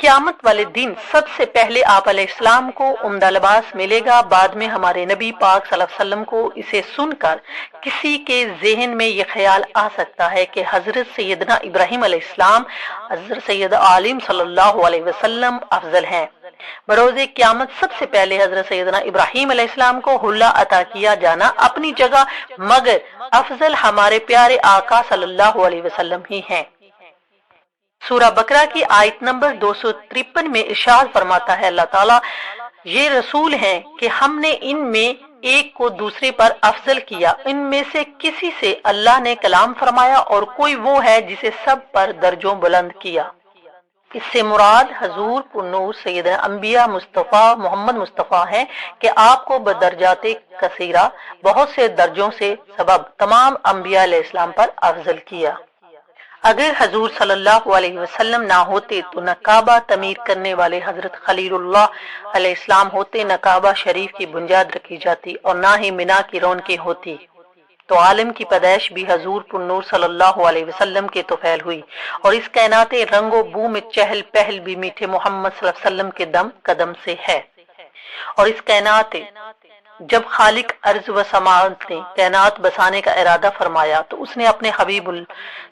قیامت والے دن سب سے پہلے آپ علیہ السلام کو عمدہ لباس ملے گا، بعد میں ہمارے نبی پاک صلی اللہ علیہ وسلم کو اسے سن کر کسی کے ذہن میں یہ خیال آ سکتا ہے کہ حضرت سیدنا ابراہیم علیہ السلام حضرت سید عالم صلی اللہ علیہ وسلم افضل ہیں۔ بروز قیامت سب سے پہلے حضرت سیدنا ابراہیم علیہ السلام کو حلہ عطا کیا جانا اپنی جگہ، مگر افضل ہمارے پیارے آقا صلی اللہ علیہ وسلم ہی ہیں۔ سورہ بقرہ کی آیت نمبر 253 میں ارشاد فرماتا ہے اللہ تعالیٰ، یہ رسول ہیں کہ ہم نے ان میں ایک کو دوسرے پر افضل کیا، ان میں سے کسی سے اللہ نے کلام فرمایا اور کوئی وہ ہے جسے سب پر درجوں بلند کیا۔ اس سے مراد حضور پرنور سید انبیاء مصطفیٰ محمد مصطفیٰ ہے کہ آپ کو بدرجات کثیرہ بہت سے درجوں سے سبب تمام انبیاء علیہ السلام پر افضل کیا۔ اگر حضور صلی اللہ علیہ وسلم نہ ہوتے تو نہ کعبہ تعمیر کرنے والے حضرت خلیل اللہ علیہ السلام ہوتے، نہ کعبہ شریف کی بنیاد رکھی جاتی اور نہ ہی مینا کی رونقیں ہوتی، تو عالم کی پیدائش بھی حضور پرنور صلی اللہ علیہ وسلم کے طفیل ہوئی، اور اس کائنات رنگ و بو میں چہل پہل بھی میٹھے محمد صلی اللہ علیہ وسلم کے دم قدم سے ہے۔ اور اس کائنات جب خالق ارض و سماوات نے کائنات بسانے کا ارادہ فرمایا تو اس نے اپنے حبیب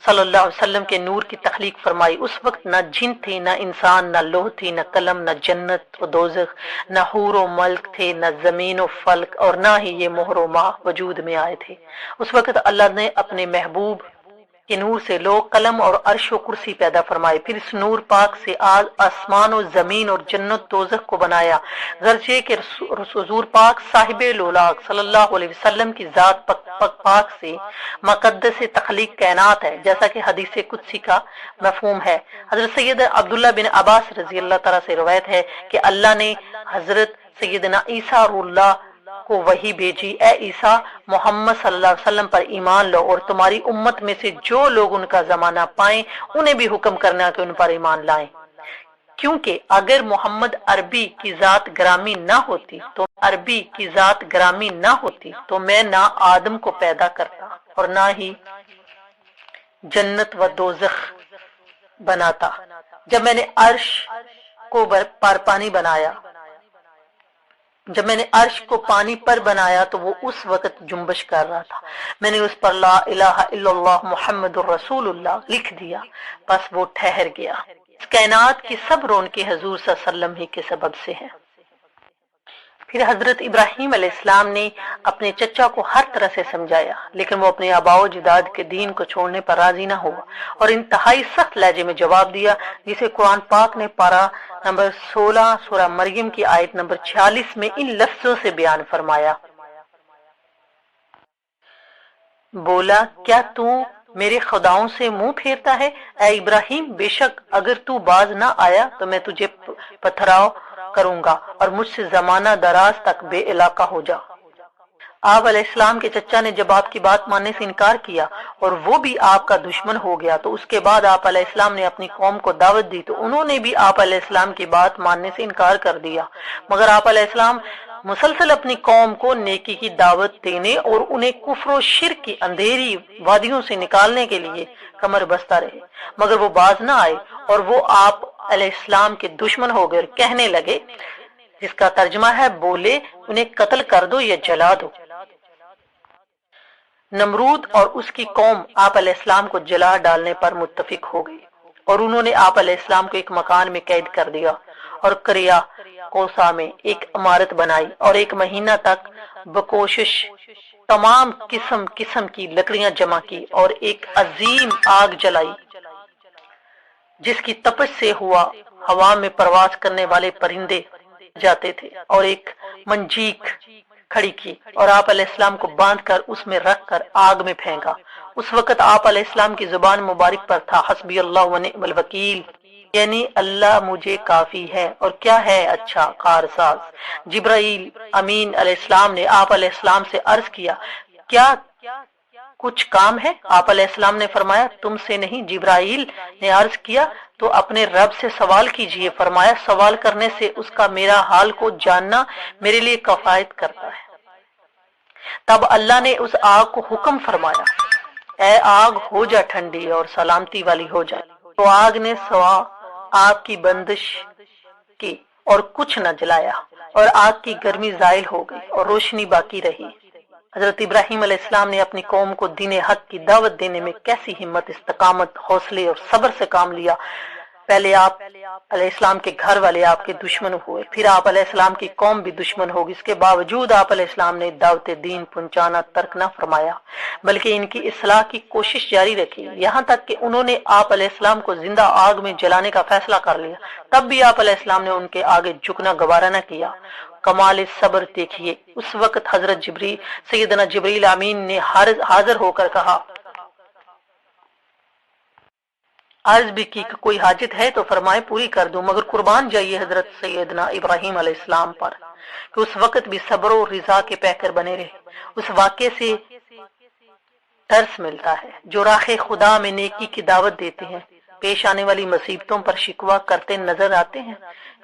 صلی اللہ علیہ وسلم کے نور کی تخلیق فرمائی۔ اس وقت نہ جن تھے، نہ انسان، نہ لوح تھی، نہ قلم، نہ جنت و دوزخ، نہ حور و ملک تھے، نہ زمین و فلک، اور نہ ہی یہ مہر و ماہ وجود میں آئے تھے۔ اس وقت اللہ نے اپنے محبوب کے نور سے لوح، قلم اور عرش و کرسی پیدا فرمائے، پھر اس نور پاک سے آسمان و زمین اور جنت دوزخ کو بنایا، غرض کہ حضور پاک صاحب لولاک صلی اللہ علیہ وسلم کی ذات پاک سے مقدس تخلیق کائنات ہے، جیسا کہ حدیث قدسی کا مفہوم ہے۔ حضرت سید عبداللہ بن عباس رضی اللہ تعالیٰ سے روایت ہے کہ اللہ نے حضرت سیدنا عیسیٰ روح اللہ کو وحی بھیجی، اے عیسیٰ، محمد صلی اللہ علیہ وسلم پر ایمان لو، اور تمہاری امت میں سے جو لوگ ان کا زمانہ پائیں انہیں بھی حکم کرنا کہ ان پر ایمان لائیں، کیونکہ اگر محمد عربی کی ذات گرامی نہ ہوتی تو میں نہ آدم کو پیدا کرتا اور نہ ہی جنت و دوزخ بناتا۔ جب میں نے عرش کو پانی پر بنایا تو وہ اس وقت جنبش کر رہا تھا، میں نے اس پر لا الہ الا اللہ محمد الرسول اللہ لکھ دیا، بس وہ ٹھہر گیا۔ اس کائنات کی سب رونقیں حضور صلی اللہ علیہ وسلم ہی کے سبب سے ہیں۔ پھر حضرت ابراہیم علیہ السلام نے اپنے چچا کو ہر طرح سے سمجھایا، لیکن وہ اپنے آباء و اجداد کے دین کو چھوڑنے پر راضی نہ ہوا اور انتہائی سخت لہجے میں جواب دیا، جسے قرآن پاک نے پارہ نمبر 16 سورہ مریم کی آیت نمبر 46 میں ان لفظوں سے بیان فرمایا، بولا کیا تو میرے خداؤں سے منہ پھیرتا ہے؟ اے ابراہیم، بے شک اگر تو باز نہ آیا تو میں تجھے پتھراؤ کروں گا اور مجھ سے زمانہ دراز تک بے علاقہ ہو جا۔ آپ علیہ السلام کے چچا نے جب آپ کی بات ماننے سے انکار کیا اور وہ بھی آپ کا دشمن ہو گیا تو اس کے بعد آپ علیہ السلام نے اپنی قوم کو دعوت دی تو انہوں نے بھی آپ علیہ السلام کی بات ماننے سے انکار کر دیا، مگر آپ علیہ السلام مسلسل اپنی قوم کو نیکی کی دعوت دینے اور انہیں کفر و شرک کی اندھیری وادیوں سے نکالنے کے لیے کمر بستہ رہے، مگر وہ باز نہ آئے اور وہ آپ علیہ السلام کے دشمن ہو گئے اور کہنے لگے، جس کا ترجمہ ہے بولے انہیں قتل کر دو یا جلا دو۔ نمرود اور اس کی قوم آپ علیہ السلام کو جلا ڈالنے پر متفق ہو گئی اور انہوں نے آپ علیہ السلام کو ایک مکان میں قید کر دیا اور کریا کوسا میں ایک عمارت بنائی اور 1 مہینہ تک بکوشش تمام قسم کی لکڑیاں جمع کی اور ایک عظیم آگ جلائی جس کی تپش سے ہوا میں پرواز کرنے والے پرندے جاتے تھے، اور ایک منجیک کھڑی کی اور آپ علیہ السلام کو باندھ کر اس میں رکھ کر آگ میں پھینکا۔ اس وقت آپ علیہ السلام کی زبان مبارک پر تھا، حسبی اللہ و نعم الوکیل، یعنی اللہ مجھے کافی ہے اور کیا ہے اچھا کارساز۔ جبرائیل امین علیہ السلام نے آپ علیہ السلام سے عرض کیا، کیا کچھ کام ہے؟ آپ علیہ السلام نے فرمایا، تم سے نہیں۔ جبرائیل نے عرض کیا تو اپنے رب سے سوال کیجئے۔ فرمایا، سوال کرنے سے اس کا میرا حال کو جاننا میرے لیے کفایت کرتا ہے۔ تب اللہ نے اس آگ کو حکم فرمایا، اے آگ ہو جا ٹھنڈی اور سلامتی والی ہو جائے، تو آگ نے آپ کی بندش کی اور کچھ نہ جلایا، اور آگ کی گرمی زائل ہو گئی اور روشنی باقی رہی۔ حضرت ابراہیم علیہ السلام نے اپنی قوم کو دین حق کی دعوت دینے میں کیسی ہمت، استقامت، حوصلے اور صبر سے کام لیا۔ پہلے آپ علیہ السلام کے گھر والے آپ کے دشمن ہوئے، پھر آپ علیہ السلام کی قوم بھی دشمن ہوگی، اس کے باوجود آپ علیہ السلام نے دعوت دین پہنچانا ترک نہ فرمایا، بلکہ ان کی اصلاح کی کوشش جاری رکھی، یہاں تک کہ انہوں نے آپ علیہ السلام کو زندہ آگ میں جلانے کا فیصلہ کر لیا، تب بھی آپ علیہ السلام نے ان کے آگے جھکنا گوارا نہ کیا۔ کمال صبر دیکھیے، اس وقت حضرت سیدنا جبریل امین نے حاضر ہو کر کہا، عرض بھی کی کہ کوئی حاجت ہے تو فرمائے پوری کر دوں، مگر قربان جائیے حضرت سیدنا ابراہیم علیہ السلام پر کہ اس وقت بھی صبر و رضا کے پیکر بنے رہے۔ اس واقعے سے درس ملتا ہے، جو راہ خدا میں نیکی کی دعوت دیتے ہیں پیش آنے والی مصیبتوں پر شکوہ کرتے نظر آتے ہیں۔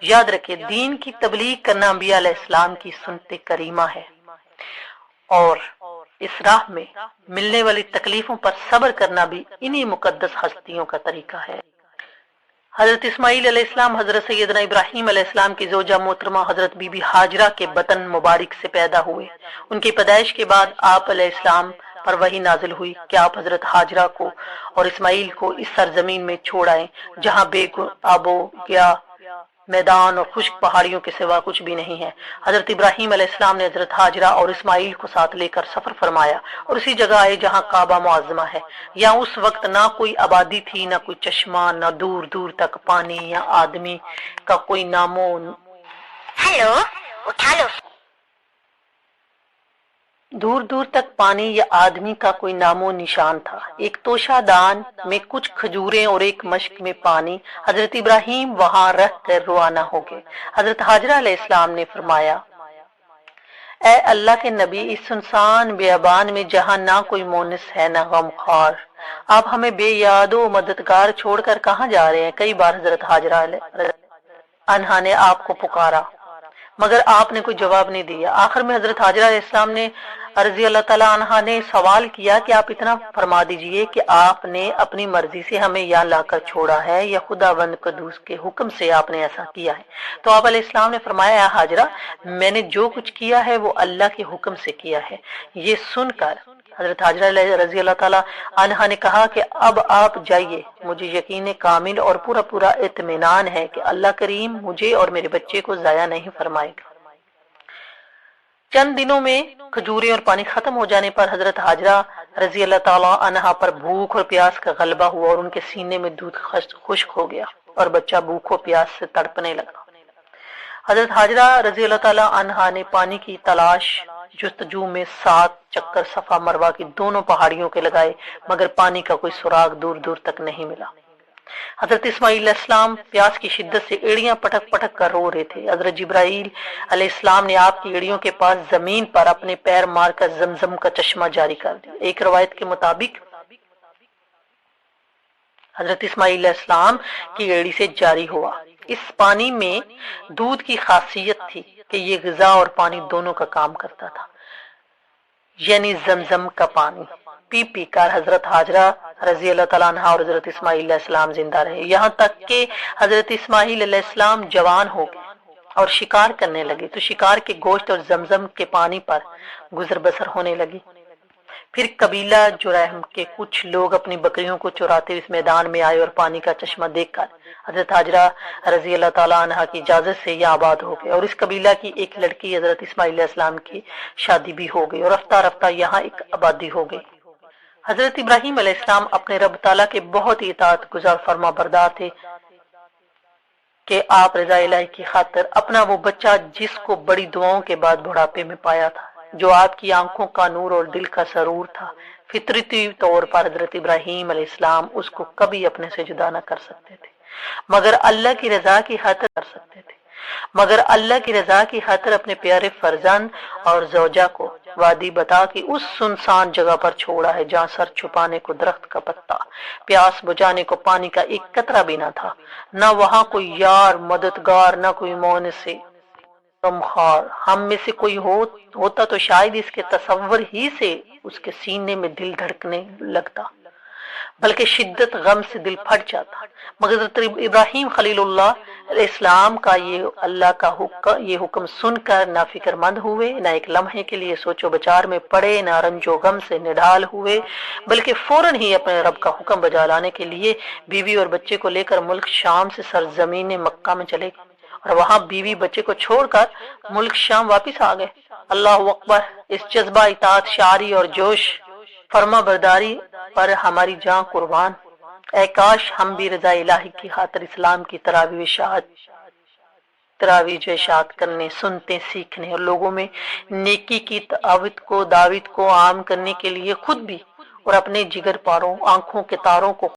یاد رکھیں، دین کی تبلیغ کرنا انبیاء علیہ السلام کی سنت کریمہ ہے، اور اس راہ میں ملنے والی تکلیفوں پر صبر کرنا بھی انہی مقدس ہستیوں کا طریقہ ہے۔ حضرت اسماعیل علیہ السلام حضرت سیدنا ابراہیم علیہ السلام کی زوجہ محترمہ حضرت بی بی ہاجرہ کے بطن مبارک سے پیدا ہوئے۔ ان کی پیدائش کے بعد آپ علیہ السلام پر وحی نازل ہوئی کہ آپ حضرت ہاجرہ کو اور اسماعیل کو اس سرزمین میں چھوڑ آئیں جہاں بے آب و گیا میدان اور خشک پہاڑیوں کے سوا کچھ بھی نہیں ہے۔ حضرت ابراہیم علیہ السلام نے حضرت ہاجرہ اور اسماعیل کو ساتھ لے کر سفر فرمایا اور اسی جگہ آئے جہاں کعبہ معظمہ ہے۔ یہاں اس وقت نہ کوئی آبادی تھی، نہ کوئی چشمہ، نہ دور دور تک پانی یا آدمی کا کوئی نامو ہیلو اٹھا لو دور دور تک پانی یا آدمی کا کوئی نام و نشان تھا۔ ایک توشہ دان میں کچھ کھجوریں اور ایک مشک میں پانی۔ حضرت ابراہیم وہاں رہ کر روانہ ہو گئے۔ حضرت ہاجرہ علیہ السلام نے فرمایا، اے اللہ کے نبی، اس سنسان بیابان میں جہاں نہ کوئی مونس ہے نہ غمخوار، آپ ہمیں بے یاد و مددگار چھوڑ کر کہاں جا رہے ہیں؟ کئی بار حضرت ہاجرہ انہا نے آپ کو پکارا مگر آپ نے کوئی جواب نہیں دیا۔ آخر میں حضرت ہاجرہ علیہ السلام نے رضی اللہ تعالیٰ عنہ نے سوال کیا کہ آپ اتنا فرما دیجئے کہ آپ نے اپنی مرضی سے ہمیں یہاں لا کر چھوڑا ہے یا خداوند قدوس کے حکم سے آپ نے ایسا کیا ہے؟ تو آپ علیہ السلام نے فرمایا، اے ہاجرہ، میں نے جو کچھ کیا ہے وہ اللہ کے حکم سے کیا ہے۔ یہ سن کر حضرت ہاجرہ رضی اللہ تعالیٰ عنہ نے کہا کہ اب آپ جائیے، مجھے یقین کامل اور پورا اطمینان ہے کہ اللہ کریم مجھے اور میرے بچے کو ضائع نہیں فرمائے گا۔ چند دنوں میں کھجوریں اور پانی ختم ہو جانے پر حضرت ہاجرہ رضی اللہ تعالیٰ عنہا پر بھوک اور پیاس کا غلبہ ہوا اور ان کے سینے میں دودھ خشک ہو گیا اور بچہ بھوک و پیاس سے تڑپنے لگا۔ حضرت ہاجرہ رضی اللہ تعالیٰ عنہا نے پانی کی تلاش جستجو میں 7 چکر صفا مروہ کی دونوں پہاڑیوں کے لگائے، مگر پانی کا کوئی سراغ دور دور تک نہیں ملا۔ حضرت اسماعیل علیہ السلام پیاس کی شدت سے ایڑیاں پٹک پٹک کر رو رہے تھے۔ حضرت جبرائیل علیہ السلام نے آپ کی ایڑیوں کے پاس زمین پر اپنے پیر مار کر زمزم کا چشمہ جاری کر دیا۔ ایک روایت کے مطابق حضرت اسماعیل علیہ السلام کی ایڑی سے جاری ہوا۔ اس پانی میں دودھ کی خاصیت تھی کہ یہ غذا اور پانی دونوں کا کام کرتا تھا، یعنی زمزم کا پانی پی کر حضرت ہاجرہ رضی اللہ تعالیٰ عنہ اور حضرت اسماعیل علیہ السلام زندہ رہے، یہاں تک کہ حضرت اسماعیل علیہ السلام جوان ہو گئے اور شکار کرنے لگے تو شکار کے گوشت اور زمزم کے پانی پر گزر بسر ہونے لگی۔ پھر قبیلہ جرہم کے کچھ لوگ اپنی بکریوں کو چراتے اس میدان میں آئے اور پانی کا چشمہ دیکھ کر حضرت ہاجرہ رضی اللہ تعالیٰ عنہ کی اجازت سے یہ آباد ہو گئے، اور اس قبیلہ کی ایک لڑکی حضرت اسماعیل علیہ السلام کی شادی بھی ہو گئی اور رفتہ رفتہ یہاں ایک آبادی ہو گئی۔ حضرت ابراہیم علیہ السلام اپنے رب تعالیٰ کے بہت ہی اطاعت گزار فرما بردار تھے کہ آپ رضا الہی کی خاطر اپنا وہ بچہ جس کو بڑی دعاؤں کے بعد بڑھاپے میں پایا تھا، جو آپ کی آنکھوں کا نور اور دل کا سرور تھا، فطرتی طور پر حضرت ابراہیم علیہ السلام اس کو کبھی اپنے سے جدا نہ کر سکتے تھے، مگر اللہ کی رضا کی خاطر کر سکتے تھے، مگر اللہ کی رضا کی خاطر اپنے پیارے فرزند اور زوجہ کو وادی بتا کہ اس سنسان جگہ پر چھوڑا ہے جہاں سر چھپانے کو درخت کا پتا، پیاس بجھانے کو پانی کا ایک قطرہ بھی نہ تھا، نہ وہاں کوئی یار مددگار، نہ کوئی مونس غمخوار۔ ہم میں سے کوئی ہوتا تو شاید اس کے تصور ہی سے اس کے سینے میں دل دھڑکنے لگتا، بلکہ شدت غم سے دل پھٹ جاتا۔ مگر حضرت ابراہیم خلیل اللہ علیہ السلام کا یہ حکم سن کر نہ فکر مند ہوئے، نہ ایک لمحے کے لیے سوچ و بچار میں پڑے، نہ رنج و غم سے نڈال ہوئے، بلکہ فوراً ہی اپنے رب کا حکم بجا لانے کے لیے بیوی اور بچے کو لے کر ملک شام سے سرزمین مکہ میں چلے گئے، اور وہاں بیوی بچے کو چھوڑ کر ملک شام واپس آ گئے۔ اللہ اکبر! اس جذبہ اطاعت شعاری اور جوش فرما برداری پر ہماری جان قربان۔ اے کاش ہم بھی رضا الہی کی خاطر اسلام کی تراویح اشاعت کرنے، سنتے، سیکھنے اور لوگوں میں نیکی کی دعوت کو عام کرنے کے لیے خود بھی اور اپنے جگر پاروں، آنکھوں کے تاروں کو